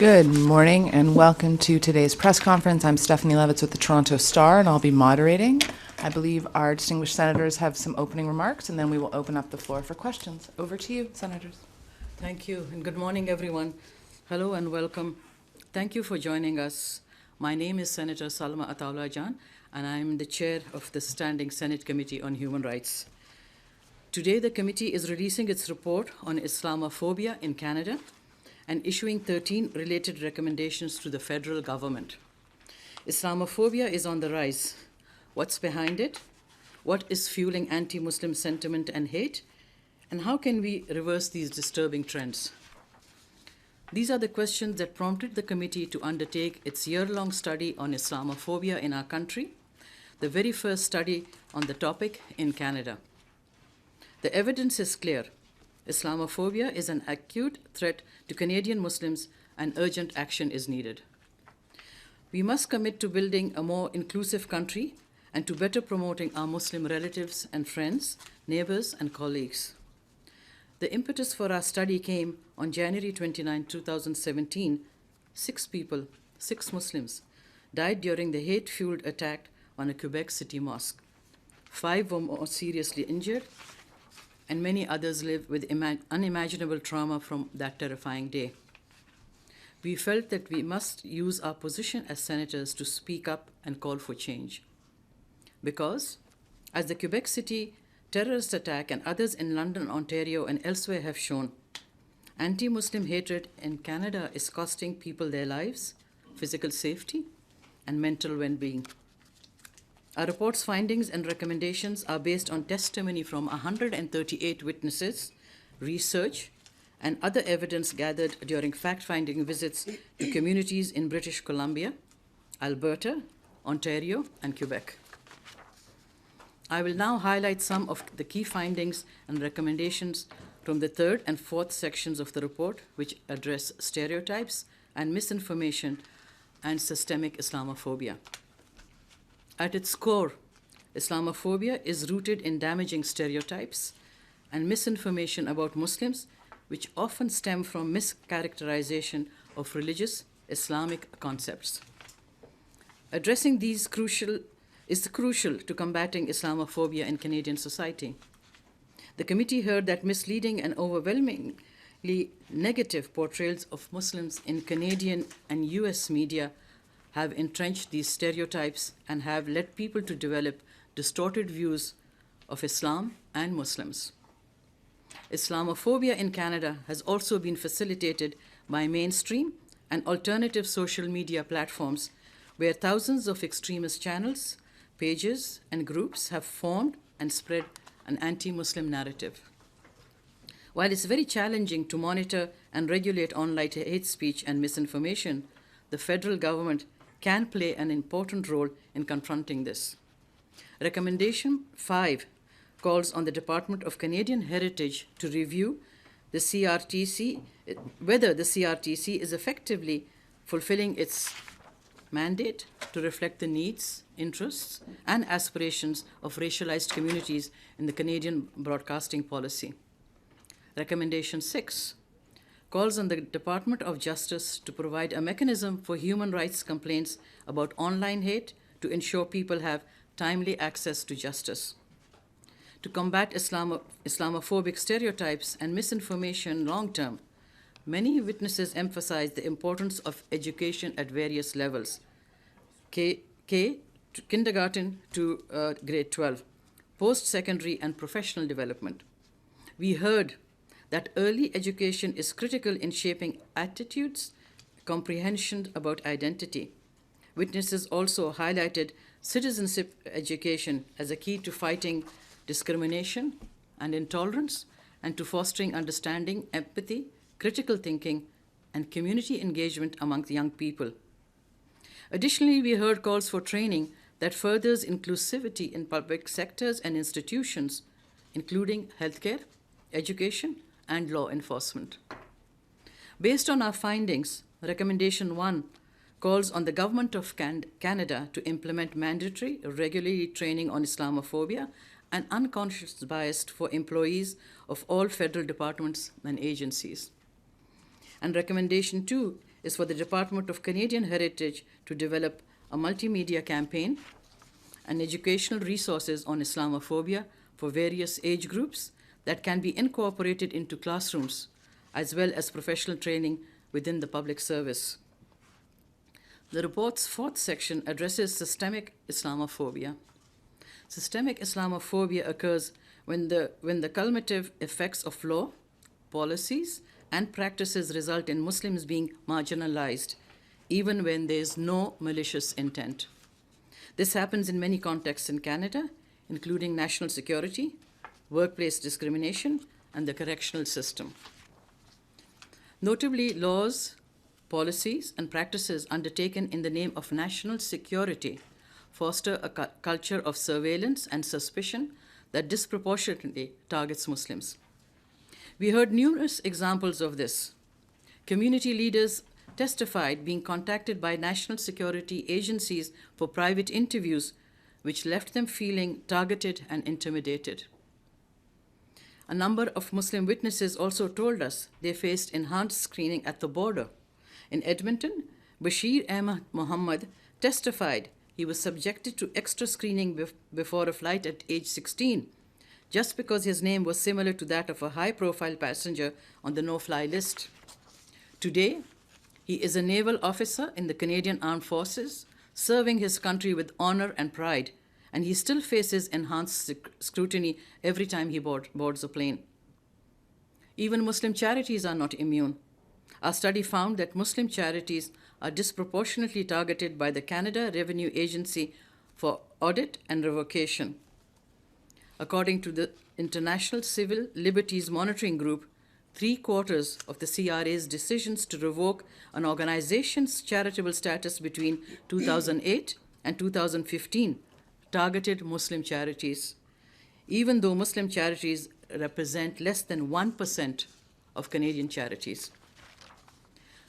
Good morning and welcome to today's press conference. I'm Stephanie Levitz with the Toronto Star and I'll be moderating. I believe our distinguished senators have some opening remarks and then we will open up the floor for questions. Over to you, senators. Thank you and good morning, everyone. Hello and welcome. Thank you for joining us. My name is Senator Salma Ataullahjan and I'm the chair of the Standing Senate Committee on Human Rights. Today, the committee is releasing its report on Islamophobia in Canada and issuing 13 related recommendations to the federal government. Islamophobia is on the rise. What's behind it? What is fueling anti-Muslim sentiment and hate? And how can we reverse these disturbing trends? These are the questions that prompted the committee to undertake its year-long study on Islamophobia in our country, the very first study on the topic in Canada. The evidence is clear. Islamophobia is an acute threat to Canadian Muslims and urgent action is needed. We must commit to building a more inclusive country and to better promoting our Muslim relatives and friends, neighbors, and colleagues. The impetus for our study came on January 29, 2017. 6 people, 6 Muslims, died during the hate-fueled attack on a Quebec City mosque. 5 were more seriously injured, and many others live with unimaginable trauma from that terrifying day. We felt that we must use our position as senators to speak up and call for change. Because, as the Quebec City terrorist attack and others in London, Ontario, and elsewhere have shown, anti-Muslim hatred in Canada is costing people their lives, physical safety, and mental well-being. Our report's findings and recommendations are based on testimony from 138 witnesses, research, and other evidence gathered during fact-finding visits to communities in British Columbia, Alberta, Ontario, and Quebec. I will now highlight some of the key findings and recommendations from the 3rd and 4th sections of the report, which address stereotypes and misinformation and systemic Islamophobia. At its core, Islamophobia is rooted in damaging stereotypes and misinformation about Muslims, which often stem from mischaracterization of religious Islamic concepts. Addressing these is crucial to combating Islamophobia in Canadian society. The committee heard that misleading and overwhelmingly negative portrayals of Muslims in Canadian and US media have entrenched these stereotypes and have led people to develop distorted views of Islam and Muslims. Islamophobia in Canada has also been facilitated by mainstream and alternative social media platforms where thousands of extremist channels, pages, and groups have formed and spread an anti-Muslim narrative. While it's very challenging to monitor and regulate online hate speech and misinformation, the federal government can play an important role in confronting this. Recommendation 5 calls on the Department of Canadian Heritage to review whether the CRTC is effectively fulfilling its mandate to reflect the needs, interests, and aspirations of racialized communities in the Canadian broadcasting policy. Recommendation 6 calls on the Department of Justice to provide a mechanism for human rights complaints about online hate to ensure people have timely access to justice. To combat Islamophobic stereotypes and misinformation long-term, many witnesses emphasize the importance of education at various levels, kindergarten to grade 12, post-secondary and professional development. We heard that early education is critical in shaping attitudes, comprehension about identity. Witnesses also highlighted citizenship education as a key to fighting discrimination and intolerance and to fostering understanding, empathy, critical thinking, and community engagement among young people. Additionally, we heard calls for training that furthers inclusivity in public sectors and institutions, including healthcare, education, and law enforcement. Based on our findings, Recommendation 1 calls on the Government of Canada to implement mandatory, regular training on Islamophobia and unconscious bias for employees of all federal departments and agencies. And Recommendation 2 is for the Department of Canadian Heritage to develop a multimedia campaign and educational resources on Islamophobia for various age groups that can be incorporated into classrooms, as well as professional training within the public service. The report's fourth section addresses systemic Islamophobia. Systemic Islamophobia occurs when the cumulative effects of law, policies, and practices result in Muslims being marginalized, even when there is no malicious intent. This happens in many contexts in Canada, including national security, workplace discrimination, and the correctional system. Notably, laws, policies, and practices undertaken in the name of national security foster a culture of surveillance and suspicion that disproportionately targets Muslims. We heard numerous examples of this. Community leaders testified being contacted by national security agencies for private interviews, which left them feeling targeted and intimidated. A number of Muslim witnesses also told us they faced enhanced screening at the border. In Edmonton, Bashir Ahmad Muhammad testified he was subjected to extra screening before a flight at age 16, just because his name was similar to that of a high-profile passenger on the no-fly list. Today, he is a naval officer in the Canadian Armed Forces, serving his country with honor and pride, and he still faces enhanced scrutiny every time he boards a plane. Even Muslim charities are not immune. Our study found that Muslim charities are disproportionately targeted by the Canada Revenue Agency for audit and revocation. According to the International Civil Liberties Monitoring Group, 3/4 of the CRA's decisions to revoke an organization's charitable status between 2008 and 2015 targeted Muslim charities, even though Muslim charities represent less than 1% of Canadian charities.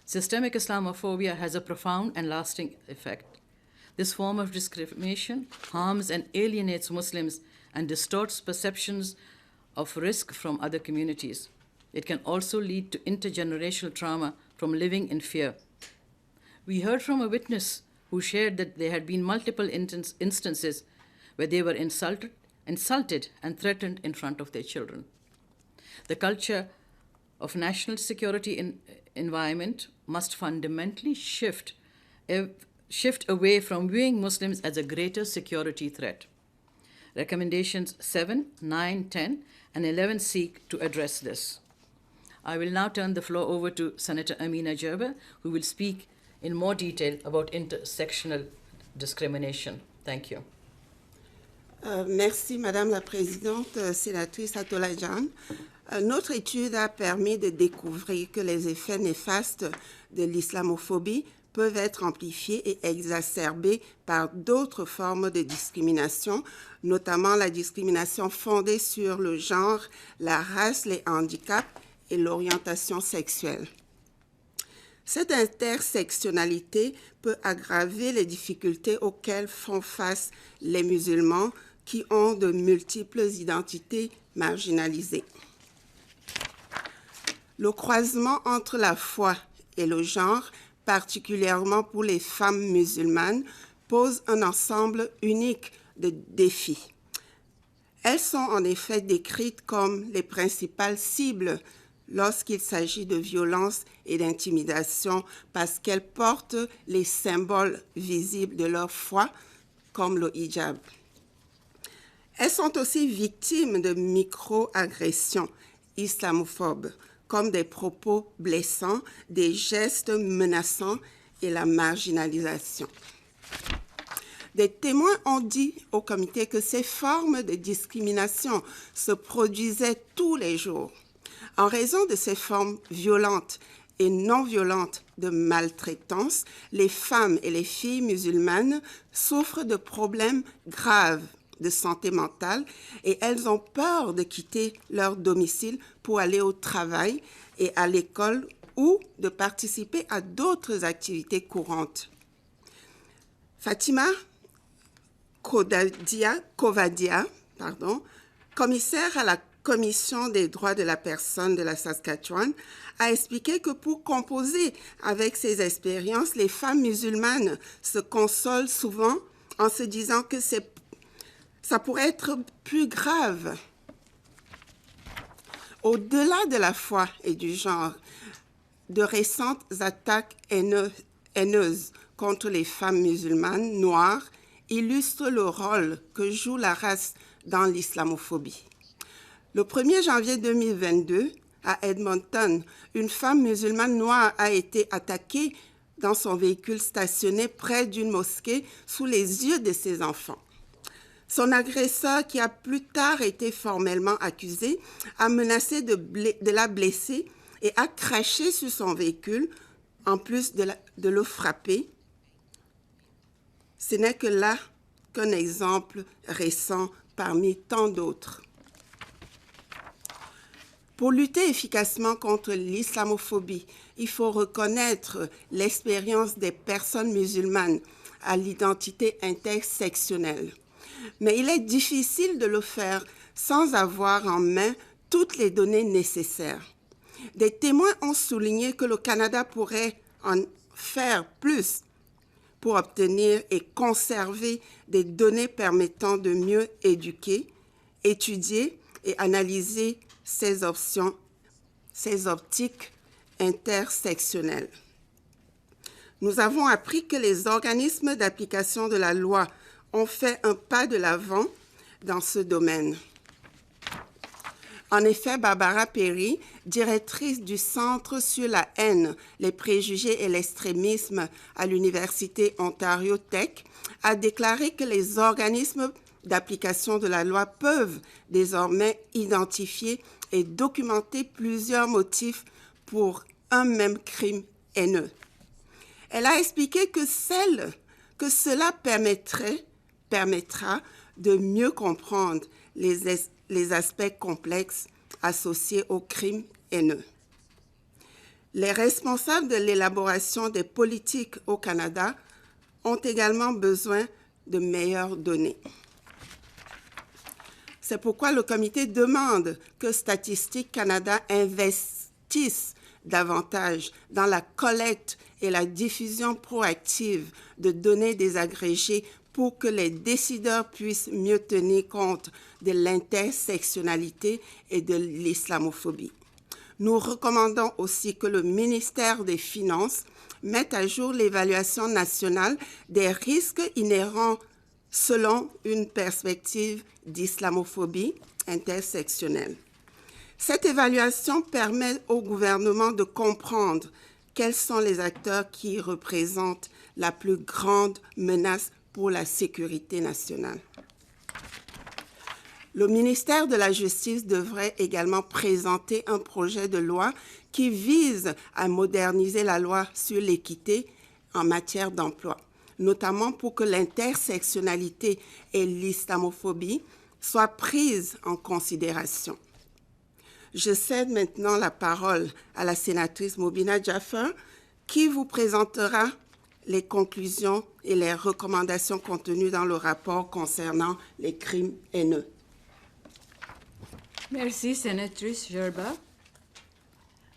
Systemic Islamophobia has a profound and lasting effect. This form of discrimination harms and alienates Muslims and distorts perceptions of risk from other communities. It can also lead to intergenerational trauma from living in fear. We heard from a witness who shared that there had been multiple instances where they were insulted and threatened in front of their children. The culture of national security environment must fundamentally shift away from viewing Muslims as a greater security threat. Recommendations 7, 9, 10, and 11 seek to address this. I will now turn the floor over to Senator Amina Gerba, who will speak in more detail about intersectional discrimination. Thank you. Merci, Madame la Présidente, Sénatrice Ataullahjan. Notre étude a permis de découvrir que les effets néfastes de l'islamophobie peuvent être amplifiés et exacerbés par d'autres formes de discrimination, notamment la discrimination fondée sur le genre, la race, les handicaps et l'orientation sexuelle. Cette intersectionnalité peut aggraver les difficultés auxquelles font face les musulmans qui ont de multiples identités marginalisées. Le croisement entre la foi et le genre, particulièrement pour les femmes musulmanes, pose un ensemble unique de défis. Elles sont en effet décrites comme les principales cibles lorsqu'il s'agit de violence et d'intimidation parce qu'elles portent les symboles visibles de leur foi, comme le hijab. Elles sont aussi victimes de micro-agressions islamophobes, comme des propos blessants, des gestes menaçants et la marginalisation. Des témoins ont dit au comité que ces formes de discrimination se produisaient tous les jours. En raison de ces formes violentes et non violentes de maltraitance, les femmes et les filles musulmanes souffrent de problèmes graves de santé mentale et elles ont peur de quitter leur domicile pour aller au travail et à l'école ou de participer à d'autres activités courantes. Fatima Kovadia, commissaire à la Commission des droits de la personne de la Saskatchewan a expliqué que pour composer avec ces expériences, les femmes musulmanes se consolent souvent en se disant que ça pourrait être plus grave. Au-delà de la foi et du genre, de récentes attaques haineuses contre les femmes musulmanes noires illustrent le rôle que joue la race dans l'islamophobie. Le 1er janvier 2022, à Edmonton, une femme musulmane noire a été attaquée dans son véhicule stationné près d'une mosquée sous les yeux de ses enfants. Son agresseur, qui a plus tard été formellement accusé, a menacé de la blesser et a craché sur son véhicule, en plus de le frapper. Ce n'est que là qu'un exemple récent parmi tant d'autres. Pour lutter efficacement contre l'islamophobie, il faut reconnaître l'expérience des personnes musulmanes à l'identité intersectionnelle. Mais il est difficile de le faire sans avoir en main toutes les données nécessaires. Des témoins ont souligné que le Canada pourrait en faire plus pour obtenir et conserver des données permettant de mieux éduquer, étudier et analyser ces optiques intersectionnelles. Nous avons appris que les organismes d'application de la loi ont fait un pas de l'avant dans ce domaine. En effet, Barbara Perry, directrice du Centre sur la haine, les préjugés et l'extrémisme à l'Université Ontario Tech, a déclaré que les organismes d'application de la loi peuvent désormais identifier et documenter plusieurs motifs pour un même crime haineux. Elle a expliqué que cela permettra de mieux comprendre les aspects complexes associés au crime haineux. Les responsables de l'élaboration des politiques au Canada ont également besoin de meilleures données. C'est pourquoi le comité demande que Statistique Canada investisse davantage dans la collecte et la diffusion proactive de données désagrégées pour que les décideurs puissent mieux tenir compte de l'intersectionnalité et de l'islamophobie. Nous recommandons aussi que le ministère des Finances mette à jour l'évaluation nationale des risques inhérents selon une perspective d'islamophobie intersectionnelle. Cette évaluation permet au gouvernement de comprendre quels sont les acteurs qui représentent la plus grande menace pour la sécurité nationale. Le ministère de la Justice devrait également présenter un projet de loi qui vise à moderniser la loi sur l'équité en matière d'emploi, notamment pour que l'intersectionnalité et l'islamophobie soient prises en considération. Je cède maintenant la parole à la sénatrice Mobina Jaffer, qui vous présentera les conclusions et les recommandations contenues dans le rapport concernant les crimes haineux. Merci, Senatrice Gerba.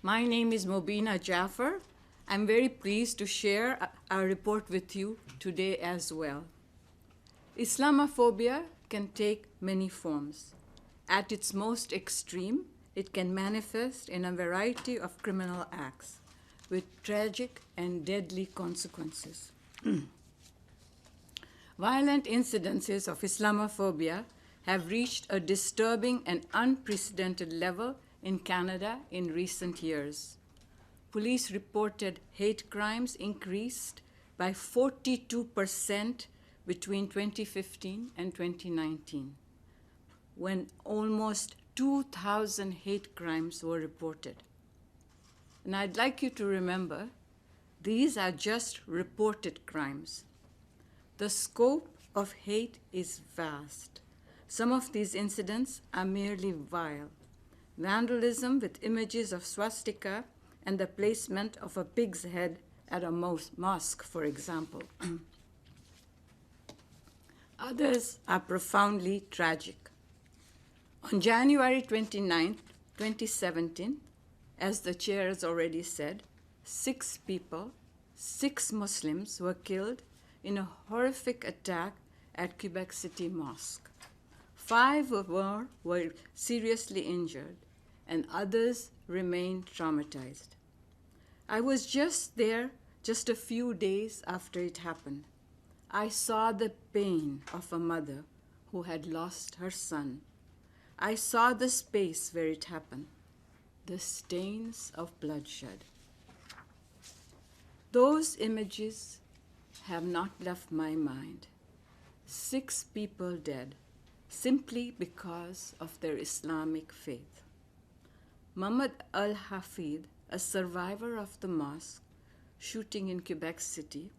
My name is Mobina Jaffer. I'm very pleased to share our report with you today as well. Islamophobia can take many forms. At its most extreme, it can manifest in a variety of criminal acts with tragic and deadly consequences. Violent incidences of Islamophobia have reached a disturbing and unprecedented level in Canada in recent years. Police reported hate crimes increased by 42% between 2015 and 2019, when almost 2,000 hate crimes were reported. And I'd like you to remember, these are just reported crimes. The scope of hate is vast. Some of these incidents are merely vile. Vandalism with images of swastika and the placement of a pig's head at a mosque, for example. Others are profoundly tragic. On January 29, 2017, as the chair has already said, 6 people, 6 Muslims were killed in a horrific attack at Quebec City Mosque. 5 were seriously injured, and others remained traumatized. I was just there just a few days after it happened. I saw the pain of a mother who had lost her son. I saw the space where it happened, the stains of bloodshed. Those images have not left my mind. 6 people dead simply because of their Islamic faith. Muhammad al-Hafid, a survivor of the mosque shooting in Quebec City,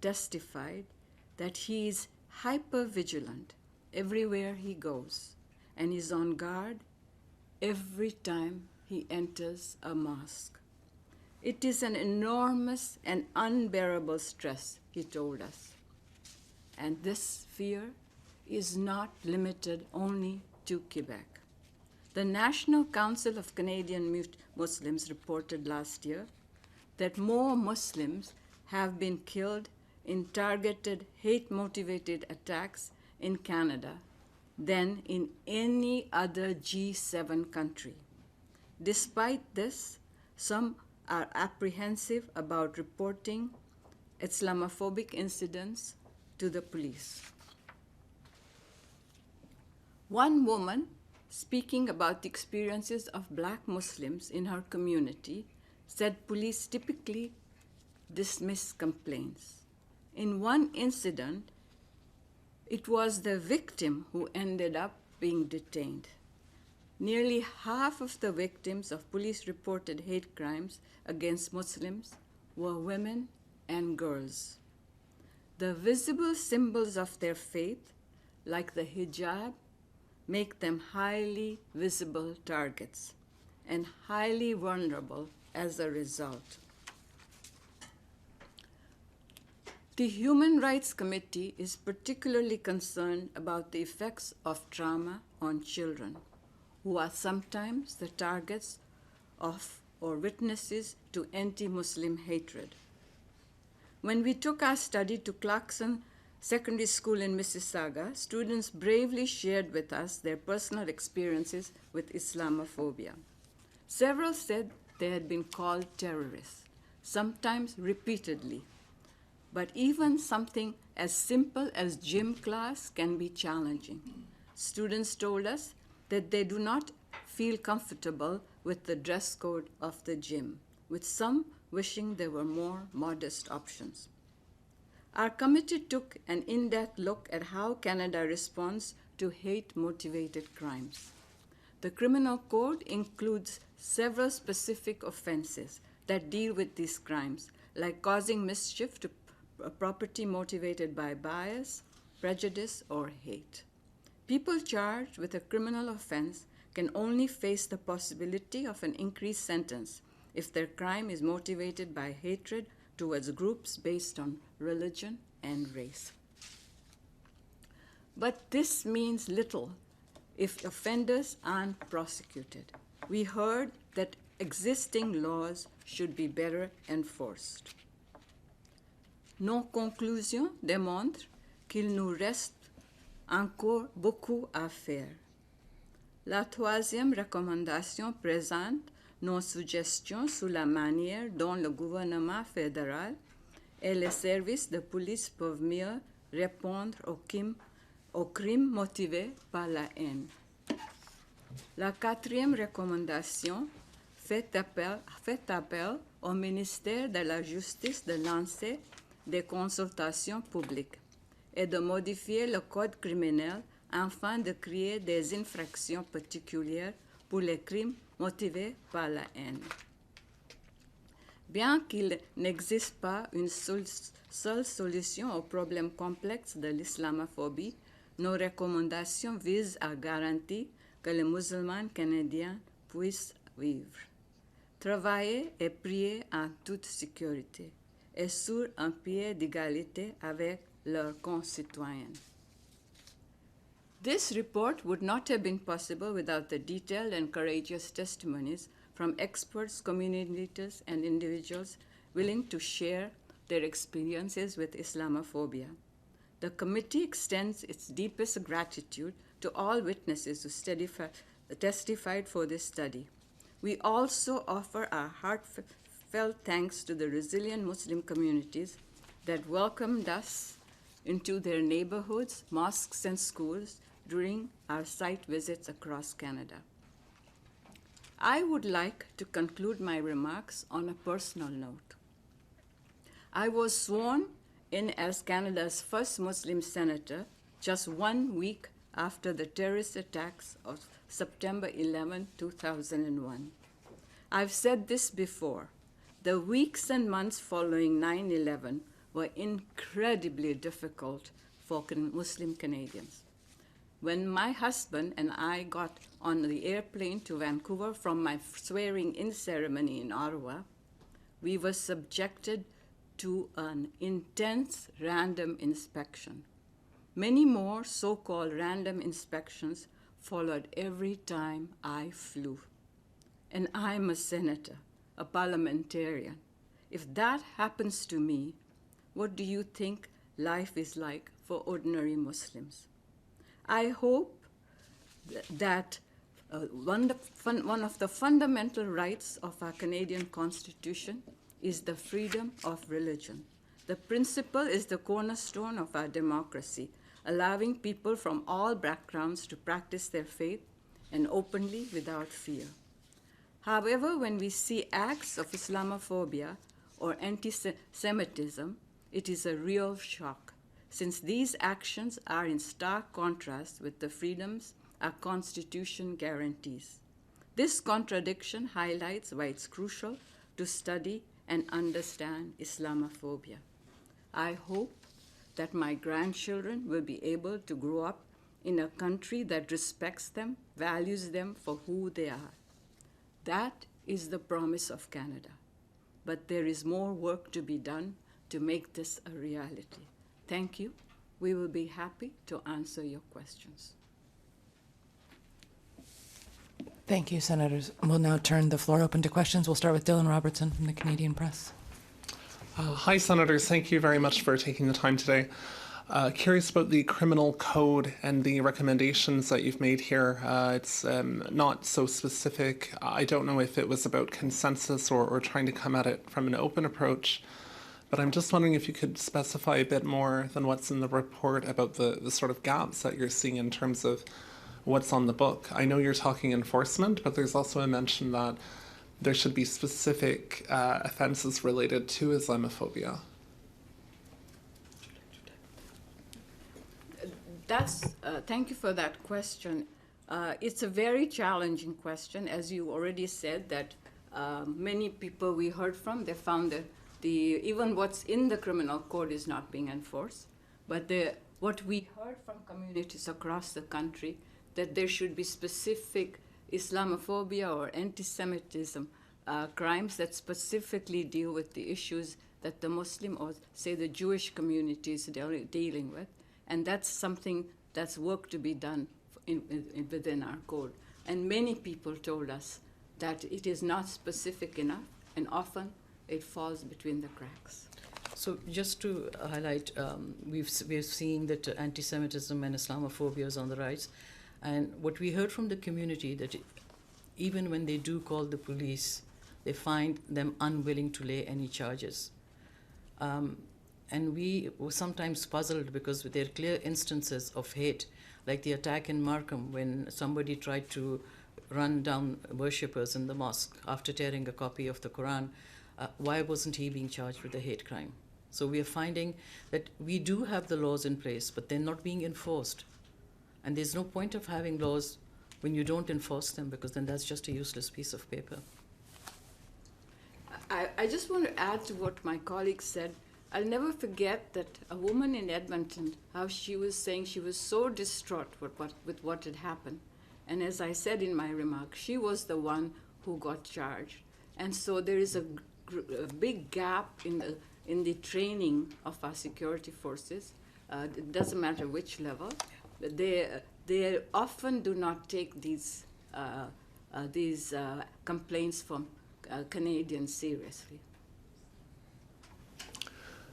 testified that he is hyper-vigilant everywhere he goes and is on guard every time he enters a mosque. It is an enormous and unbearable stress, he told us. And this fear is not limited only to Quebec. The National Council of Canadian Muslims reported last year that more Muslims have been killed in targeted hate-motivated attacks in Canada than in any other G7 country. Despite this, some are apprehensive about reporting Islamophobic incidents to the police. One woman, speaking about the experiences of Black Muslims in her community, said police typically dismiss complaints. In one incident, it was the victim who ended up being detained. Nearly half of the victims of police-reported hate crimes against Muslims were women and girls. The visible symbols of their faith, like the hijab, make them highly visible targets and highly vulnerable as a result. The Human Rights Committee is particularly concerned about the effects of trauma on children, who are sometimes the targets of or witnesses to anti-Muslim hatred. When we took our study to Clarkson Secondary School in Mississauga, students bravely shared with us their personal experiences with Islamophobia. Several said they had been called terrorists, sometimes repeatedly. But even something as simple as gym class can be challenging. Students told us that they do not feel comfortable with the dress code of the gym, with some wishing there were more modest options. Our committee took an in-depth look at how Canada responds to hate-motivated crimes. The criminal code includes several specific offenses that deal with these crimes, like causing mischief to property motivated by bias, prejudice, or hate. People charged with a criminal offense can only face the possibility of an increased sentence if their crime is motivated by hatred towards groups based on religion and race. But this means little if offenders aren't prosecuted. We heard that existing laws should be better enforced. Nos conclusions démontrent qu'il nous reste encore beaucoup à faire. La 3e recommandation présente nos suggestions sur la manière dont le gouvernement fédéral et les services de police peuvent mieux répondre aux crimes motivés par la haine. La 4e recommandation fait appel au ministère de la Justice de lancer des consultations publiques et de modifier le code criminel afin de créer des infractions particulières pour les crimes motivés par la haine. Bien qu'il n'existe pas une seule solution au problème complexe de l'islamophobie, nos recommandations visent à garantir que les musulmans canadiens puissent vivre, travailler et prier en toute sécurité et sur un pied d'égalité avec leurs concitoyens. This report would not have been possible without the detailed and courageous testimonies from experts, community leaders, and individuals willing to share their experiences with Islamophobia. The committee extends its deepest gratitude to all witnesses who testified for this study. We also offer our heartfelt thanks to the resilient Muslim communities that welcomed us into their neighborhoods, mosques, and schools during our site visits across Canada. I would like to conclude my remarks on a personal note. I was sworn in as Canada's first Muslim senator just 1 week after the terrorist attacks of September 11, 2001. I've said this before. The weeks and months following 9/11 were incredibly difficult for Muslim Canadians. When my husband and I got on the airplane to Vancouver from my swearing-in ceremony in Ottawa, we were subjected to an intense random inspection. Many more so-called random inspections followed every time I flew. And I'm a senator, a parliamentarian. If that happens to me, what do you think life is like for ordinary Muslims? I hope that one of the fundamental rights of our Canadian Constitution is the freedom of religion. The principle is the cornerstone of our democracy, allowing people from all backgrounds to practice their faith and openly without fear. However, when we see acts of Islamophobia or anti-Semitism, it is a real shock, since these actions are in stark contrast with the freedoms our Constitution guarantees. This contradiction highlights why it's crucial to study and understand Islamophobia. I hope that my grandchildren will be able to grow up in a country that respects them, values them for who they are. That is the promise of Canada. But there is more work to be done to make this a reality. Thank you. We will be happy to answer your questions. Thank you, Senators. We'll now turn the floor open to questions. We'll start with Dylan Robertson from the Canadian Press. Hi, Senators. Thank you very much for taking the time today. Curious about the criminal code and the recommendations that you've made here. It's not so specific. I don't know if it was about consensus or trying to come at it from an open approach, but I'm just wondering if you could specify a bit more than what's in the report about the sort of gaps that you're seeing in terms of what's on the book. I know you're talking enforcement, but there's also a mention that there should be specific offences related to Islamophobia. Thank you for that question. It's a very challenging question. As you already said, that many people we heard from, they found that even what's in the criminal code is not being enforced. But what we heard from communities across the country, that there should be specific Islamophobia or anti-Semitism crimes that specifically deal with the issues that the Muslim or, say, the Jewish community is dealing with. And that's something that's work to be done within our code. And many people told us that it is not specific enough, and often it falls between the cracks. So just to highlight, we're seeing that anti-Semitism and Islamophobia is on the rise. And what we heard from the community, that even when they do call the police, they find them unwilling to lay any charges. And we were sometimes puzzled because there are clear instances of hate, like the attack in Markham when somebody tried to run down worshippers in the mosque after tearing a copy of the Quran. Why wasn't he being charged with a hate crime? So we are finding that we do have the laws in place, but they're not being enforced. And there's no point of having laws when you don't enforce them, because then that's just a useless piece of paper. I just want to add to what my colleague said. I'll never forget that a woman in Edmonton, how she was saying she was so distraught with what had happened. And as I said in my remarks, she was the one who got charged. And so there is a big gap in the training of our security forces. It doesn't matter which level. they often do not take these complaints from Canadians seriously.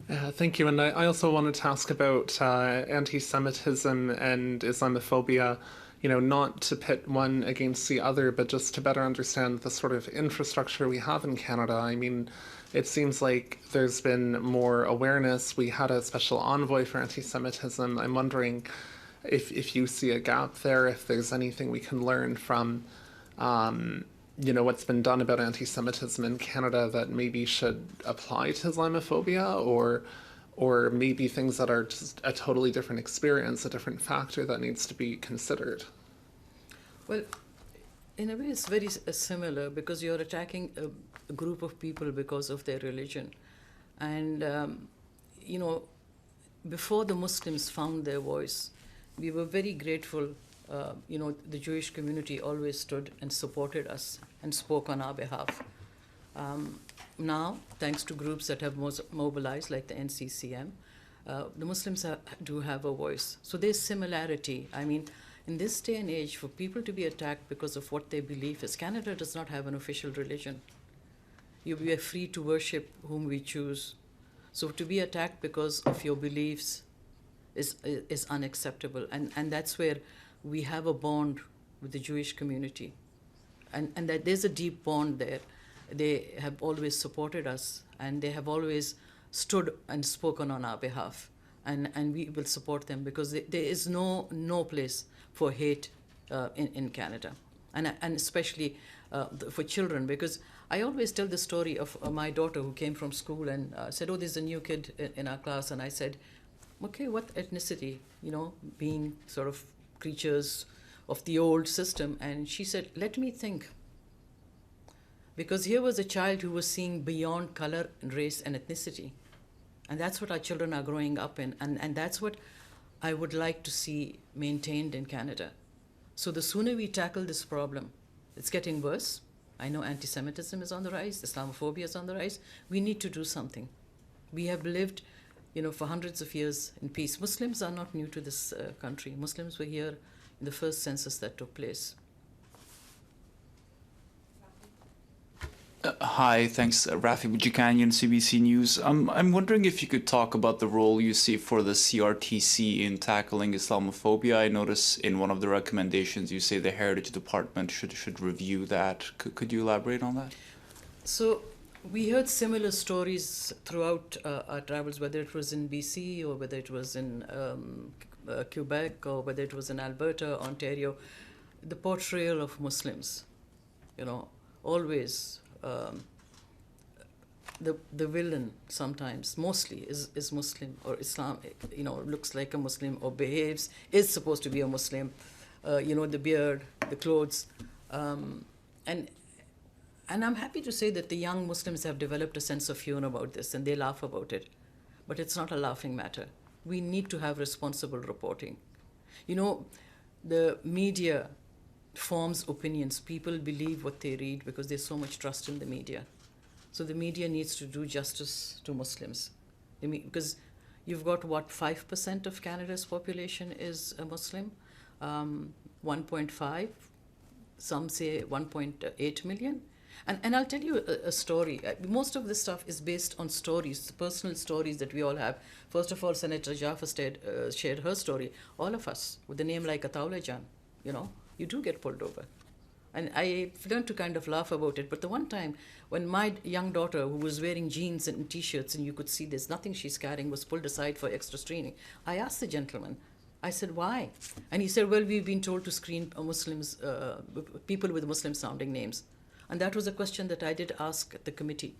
Thank you. And I also wanted to ask about anti-Semitism and Islamophobia, not to pit one against the other, but just to better understand the sort of infrastructure we have in Canada. I mean, it seems like there's been more awareness. We had a special envoy for anti-Semitism. I'm wondering if you see a gap there, if there's anything we can learn from what's been done about anti-Semitism in Canada that maybe should apply to Islamophobia, or maybe things that are just a totally different experience, a different factor that needs to be considered. Well, in a way, it's very similar, because you're attacking a group of people because of their religion. And, before the Muslims found their voice, we were very grateful. The Jewish community always stood and supported us and spoke on our behalf. Now, thanks to groups that have mobilized, like the NCCM, the Muslims do have a voice. So there's similarity. I mean, in this day and age, for people to be attacked because of what they believe is, Canada does not have an official religion. We are free to worship whom we choose. So to be attacked because of your beliefs is unacceptable. And that's where we have a bond with the Jewish community. And that there's a deep bond there. They have always supported us, and they have always stood and spoken on our behalf. And we will support them, because there is no place for hate in Canada. And especially for children, because I always tell the story of my daughter who came from school and said, oh, there's a new kid in our class. And I said, okay, what ethnicity? Being sort of creatures of the old system. And she said, let me think. Because here was a child who was seeing beyond color and race and ethnicity. And that's what our children are growing up in. And that's what I would like to see maintained in Canada. So the sooner we tackle this problem, it's getting worse. I know anti-Semitism is on the rise, Islamophobia is on the rise. We need to do something. We have lived, for hundreds of years in peace. Muslims are not new to this country. Muslims were here in the first census that took place. Hi, thanks. Rafi Bujikanian, CBC News. I'm wondering if you could talk about the role you see for the CRTC in tackling Islamophobia. I notice in one of the recommendations you say the Heritage Department should review that. Could you elaborate on that? So we heard similar stories throughout our travels, whether it was in BC or whether it was in Quebec or whether it was in Alberta, Ontario. The portrayal of Muslims, always. The villain sometimes, mostly, is Muslim or Islam, looks like a Muslim or is supposed to be a Muslim, the beard, the clothes. And I'm happy to say that the young Muslims have developed a sense of humor about this, and they laugh about it. But it's not a laughing matter. We need to have responsible reporting. The media forms opinions. People believe what they read because there's so much trust in the media. So the media needs to do justice to Muslims. Because you've got, 5% of Canada's population is a Muslim, 1.5, some say 1.8 million. And I'll tell you a story. Most of this stuff is based on stories, personal stories that we all have. First of all, Senator Jaffer shared her story. All of us, with a name like Ataullahjan, you do get pulled over. And I learned to kind of laugh about it. But the one time when my young daughter, who was wearing jeans and T-shirts, and you could see there's nothing she's carrying, was pulled aside for extra screening, I asked the gentleman, I said, why? And he said, well, we've been told to screen Muslims, people with Muslim-sounding names. And that was a question that I did ask at the committee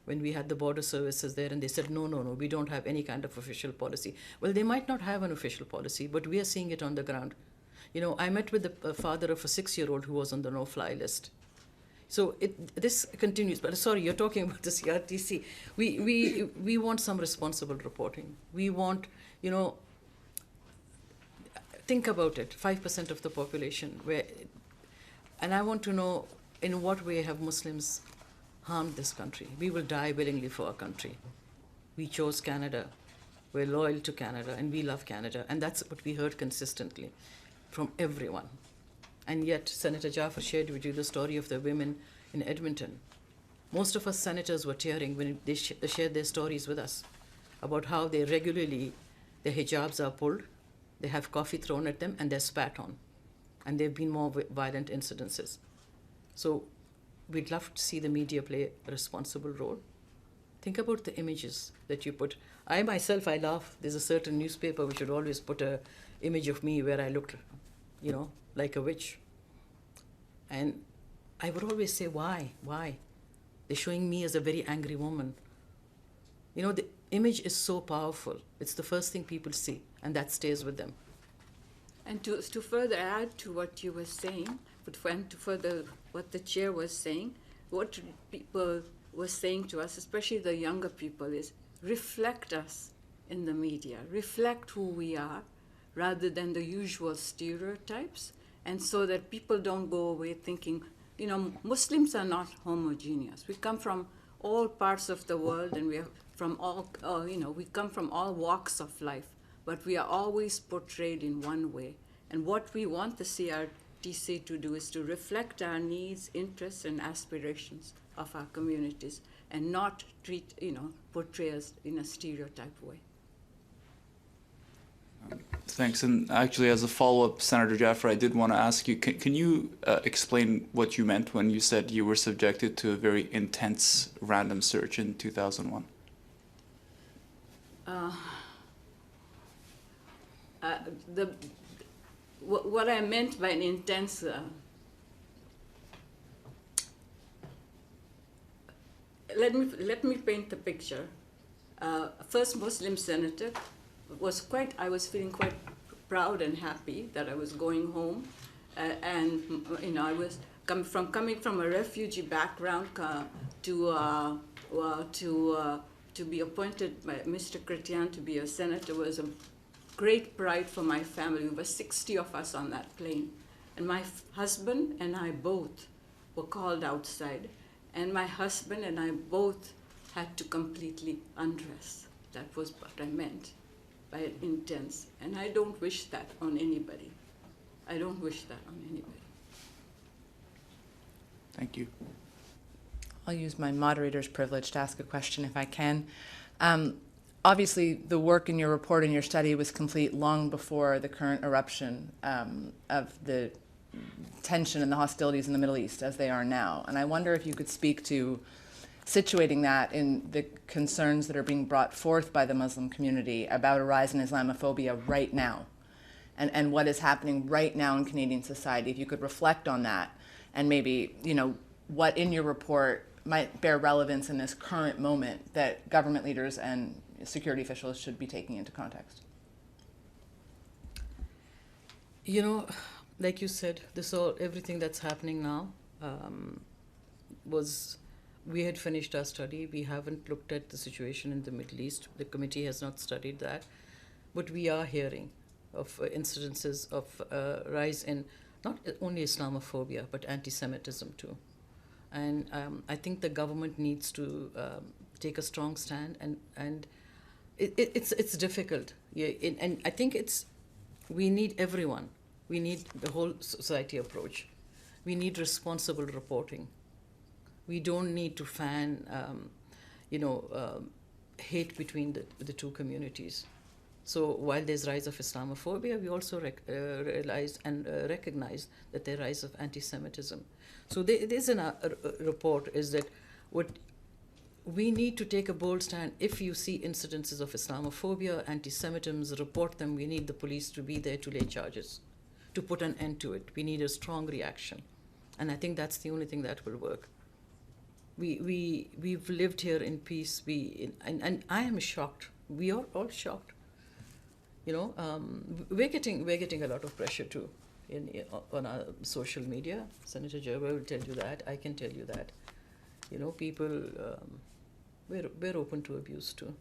when we had the border services there, and they said, no, we don't have any kind of official policy. Well, they might not have an official policy, but we are seeing it on the ground. I met with the father of a 6-year-old who was on the no-fly list. So this continues. But sorry, you're talking about the CRTC. We want some responsible reporting. We want, think about it, 5% of the population. And I want to know, in what way have Muslims harmed this country? We will die willingly for our country. We chose Canada. We're loyal to Canada, and we love Canada. And that's what we heard consistently. from everyone. And yet, Senator Jaffer shared with you the story of the women in Edmonton. Most of us senators were tearing when they shared their stories with us about how they regularly, their hijabs are pulled, they have coffee thrown at them, and they're spat on. And there have been more violent incidences. So we'd love to see the media play a responsible role. Think about the images that you put. I myself, I laugh. There's a certain newspaper which would always put an image of me where I looked, like a witch. And I would always say, why? Why? They're showing me as a very angry woman. The image is so powerful. It's the first thing people see, and that stays with them. And to further add to what you were saying, and to further what the chair was saying, what people were saying to us, especially the younger people, is reflect us in the media, reflect who we are, rather than the usual stereotypes, and so that people don't go away thinking, Muslims are not homogeneous. We come from all parts of the world, and we are from all, we come from all walks of life, but we are always portrayed in one way. And what we want the CRTC to do is to reflect our needs, interests, and aspirations of our communities, and not portray us in a stereotype way. Thanks. And actually, as a follow-up, Senator Jaffer, I did want to ask you, can you explain what you meant when you said you were subjected to a very intense random search in 2001? What I meant by an intense, let me paint the picture. First Muslim senator, I was feeling quite proud and happy that I was going home, and I was coming from a refugee background to be appointed by Mr. Chrétien to be a senator was a great pride for my family. There were 60 of us on that plane, and my husband and I both were called outside, and my husband and I both had to completely undress. That was what I meant by intense, and I don't wish that on anybody. I don't wish that on anybody. Thank you. I'll use my moderator's privilege to ask a question if I can. Obviously, the work in your report and your study was complete long before the current eruption of the tension and the hostilities in the Middle East as they are now. And I wonder if you could speak to situating that in the concerns that are being brought forth by the Muslim community about a rise in Islamophobia right now, and what is happening right now in Canadian society. If you could reflect on that, and maybe, what in your report might bear relevance in this current moment that government leaders and security officials should be taking into context. Like you said, everything that's happening now we had finished our study. We haven't looked at the situation in the Middle East. The committee has not studied that. But we are hearing of incidences of rise in not only Islamophobia, but anti-Semitism too. And I think the government needs to take a strong stand, and it's difficult. And I think we need everyone. We need the whole society approach. We need responsible reporting. We don't need to fan, hate between the two communities. So while there's rise of Islamophobia, we also realize and recognize that there's rise of anti-Semitism. So there's a report is that what we need to take a bold stand. If you see incidences of Islamophobia, anti-Semitism, report them. We need the police to be there to lay charges, to put an end to it. We need a strong reaction. And I think that's the only thing that will work. We've lived here in peace. And I am shocked. We are all shocked. We're getting a lot of pressure too on our social media. Senator Gerba will tell you that. I can tell you that. People, we're open to abuse too.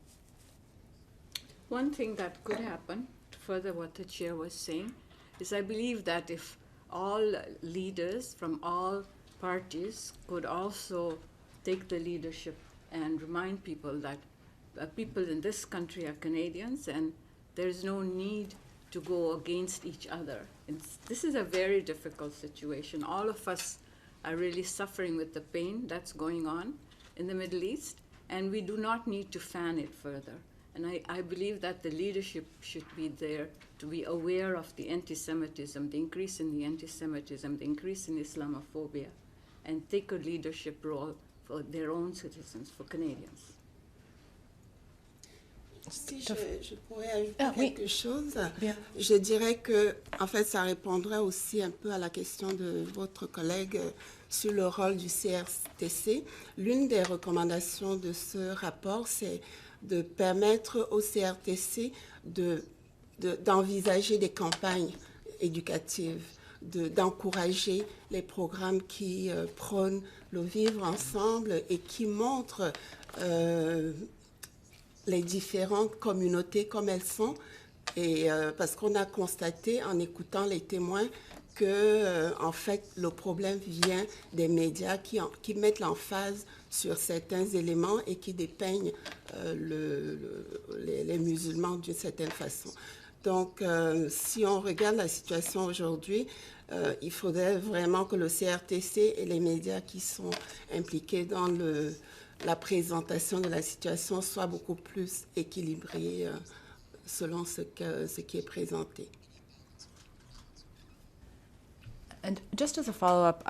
One thing that could happen, to further what the chair was saying, is I believe that if all leaders from all parties could also take the leadership and remind people that people in this country are Canadians, and there's no need to go against each other This is a very difficult situation. All of us are really suffering with the pain that's going on in the Middle East, and we do not need to fan it further. And I believe that the leadership should be there to be aware of the anti-Semitism, the increase in the anti-Semitism, the increase in Islamophobia, and take a leadership role for their own citizens, for Canadians. Si je pourrais ajouter oui. quelque chose, Bien. je dirais que, en fait, ça répondrait aussi un peu à la question de votre collègue sur le rôle du CRTC. L'une des recommandations de ce rapport, c'est de permettre au CRTC d'envisager des campagnes éducatives, d'encourager les programmes qui prônent le vivre ensemble et qui montrent les différentes communautés comme elles sont, et parce qu'on a constaté en écoutant les témoins que en fait le problème vient des médias qui mettent l'emphase sur certains éléments et qui dépeignent les musulmans d'une certaine façon. Donc si on regarde la situation aujourd'hui, il faudrait vraiment que le CRTC et les médias qui sont impliqués dans la présentation de la situation soit beaucoup plus équilibrée selon ce qui est présenté. And just as a follow-up,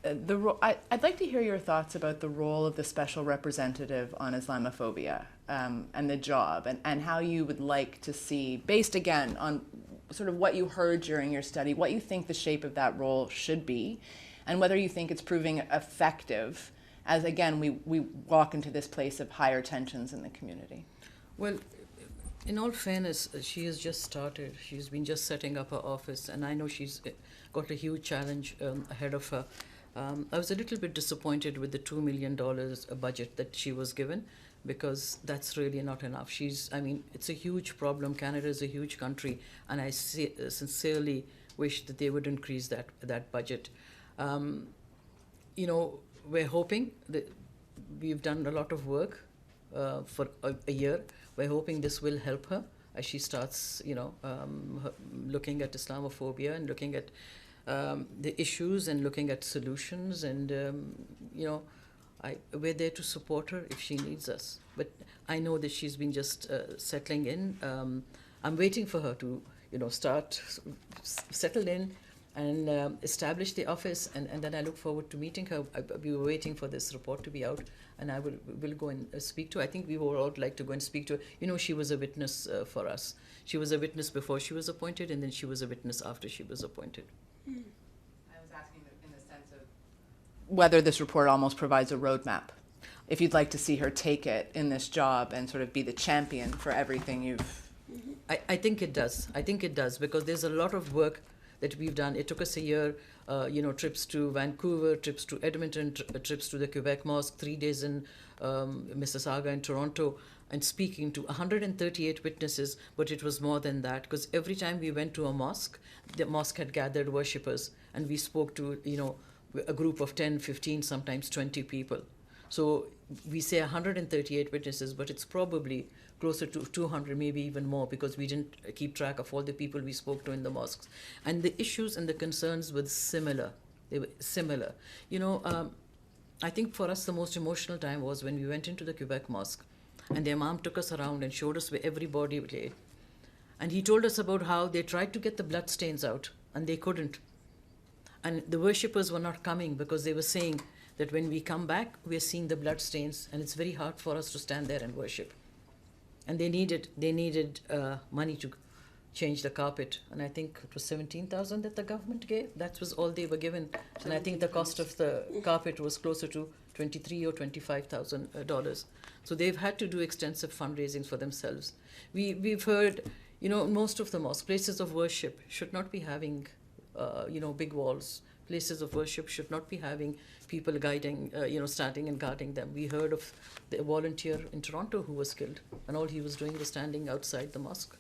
I'd like to hear your thoughts about the role of the special representative on Islamophobia and the job, and how you would like to see, based again on sort of what you heard during your study, what you think the shape of that role should be, and whether you think it's proving effective as, again, we walk into this place of higher tensions in the community. Well, in all fairness, she has just started. She's been just setting up her office, and I know she's got a huge challenge ahead of her. I was a little bit disappointed with the $2 million budget that she was given, because that's really not enough. It's a huge problem. Canada is a huge country, and I sincerely wish that they would increase that budget. We're hoping that we've done a lot of work for a year. We're hoping this will help her as she starts, looking at Islamophobia and looking at the issues and looking at solutions. And, we're there to support her if she needs us. But I know that she's been just settling in. I'm waiting for her to, start, settle in, and establish the office, and then I look forward to meeting her. We were waiting for this report to be out, and I will go and speak to her. I think we would all like to go and speak to her. She was a witness for us. She was a witness before she was appointed, and then she was a witness after she was appointed. I was asking in the sense of whether this report almost provides a roadmap. If you'd like to see her take it in this job and sort of be the champion for everything you've... I think it does. I think it does, because there's a lot of work that we've done. It took us a year, trips to Vancouver, trips to Edmonton, trips to the Quebec Mosque, 3 days in Mississauga and Toronto, and speaking to 138 witnesses, but it was more than that, because every time we went to a mosque, the mosque had gathered worshippers, and we spoke to, a group of 10, 15, sometimes 20 people. So we say 138 witnesses, but it's probably closer to 200, maybe even more, because we didn't keep track of all the people we spoke to in the mosques. And the issues and the concerns were similar. They were similar. I think for us the most emotional time was when we went into the Quebec Mosque, and the Imam took us around and showed us where everybody lay. And he told us about how they tried to get the blood stains out, and they couldn't. And the worshippers were not coming because they were saying that when we come back, we're seeing the blood stains, and it's very hard for us to stand there and worship. And they needed money to change the carpet, and I think it was $17,000 that the government gave. That was all they were given, and I think the cost of the carpet was closer to $23,000 or $25,000. So they've had to do extensive fundraising for themselves. We've heard, most of the mosques, places of worship, should not be having, big walls. Places of worship should not be having people guiding, standing and guarding them. We heard of the volunteer in Toronto who was killed, and all he was doing was standing outside the mosque.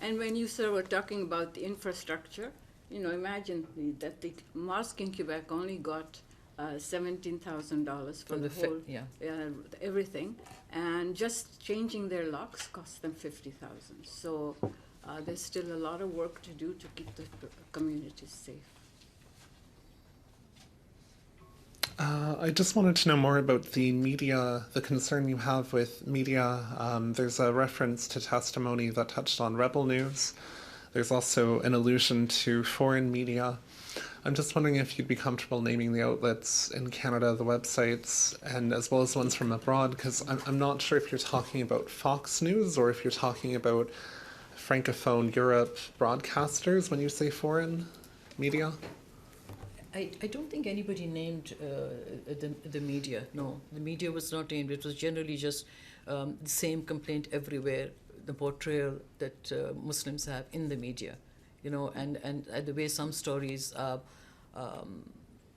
And when you, sir, were talking about the infrastructure, imagine that the mosque in Quebec only got $17,000 for the whole, everything, and just changing their locks cost them $50,000. So there's still a lot of work to do to keep the communities safe. I just wanted to know more about the media, the concern you have with media. There's a reference to testimony that touched on rebel news. There's also an allusion to foreign media. I'm just wondering if you'd be comfortable naming the outlets in Canada, the websites, and as well as ones from abroad, because I'm not sure if you're talking about Fox News or if you're talking about Francophone Europe broadcasters when you say foreign media. I don't think anybody named the media. No, the media was not named. It was generally just the same complaint everywhere, the portrayal that Muslims have in the media, you know, and the way some stories are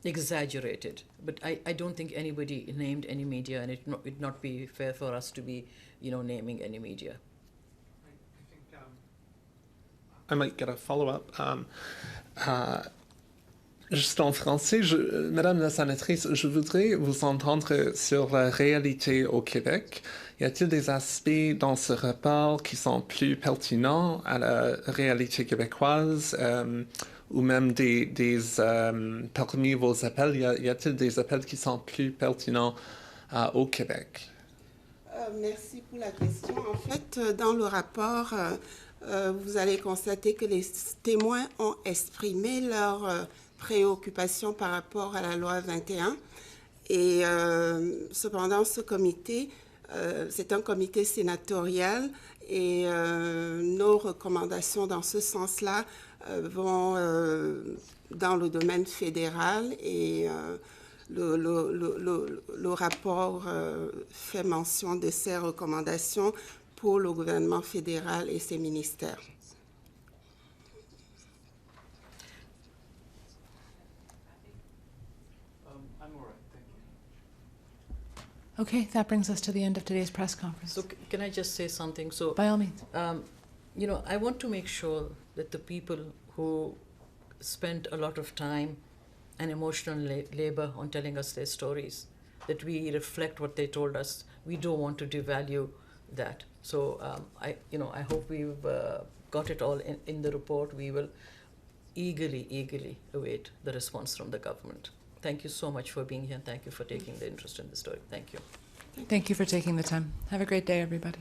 exaggerated. But I don't think anybody named any media, and it'd not be fair for us to be, you know, naming any media. I think I might get a follow-up. Juste en français, Madame la sénatrice, je voudrais vous entendre sur la réalité au Québec. Y a-t-il des aspects dans ce rapport qui sont plus pertinents à la réalité québécoise ou même parmi vos appels, y a-t-il des appels qui sont plus pertinents au Québec? Merci pour la question. En fait, dans le rapport, vous allez constater que les témoins ont exprimé leur préoccupation par rapport à la loi 21. Et cependant, ce comité, c'est un comité sénatorial et nos recommandations dans ce sens-là vont dans le domaine fédéral et le rapport fait mention de ces recommandations pour le gouvernement fédéral et ses ministères. Okay, that brings us to the end of today's press conference. So can I just say something? So by all means. You know, I want to make sure that the people who spent a lot of time and emotional labor on telling us their stories, that we reflect what they told us. We don't want to devalue that. So I hope we've got it all in the report. We will eagerly await the response from the government. Thank you so much for being here. Thank you for taking the interest in the story. Thank you. Thank you for taking the time. Have a great day, everybody.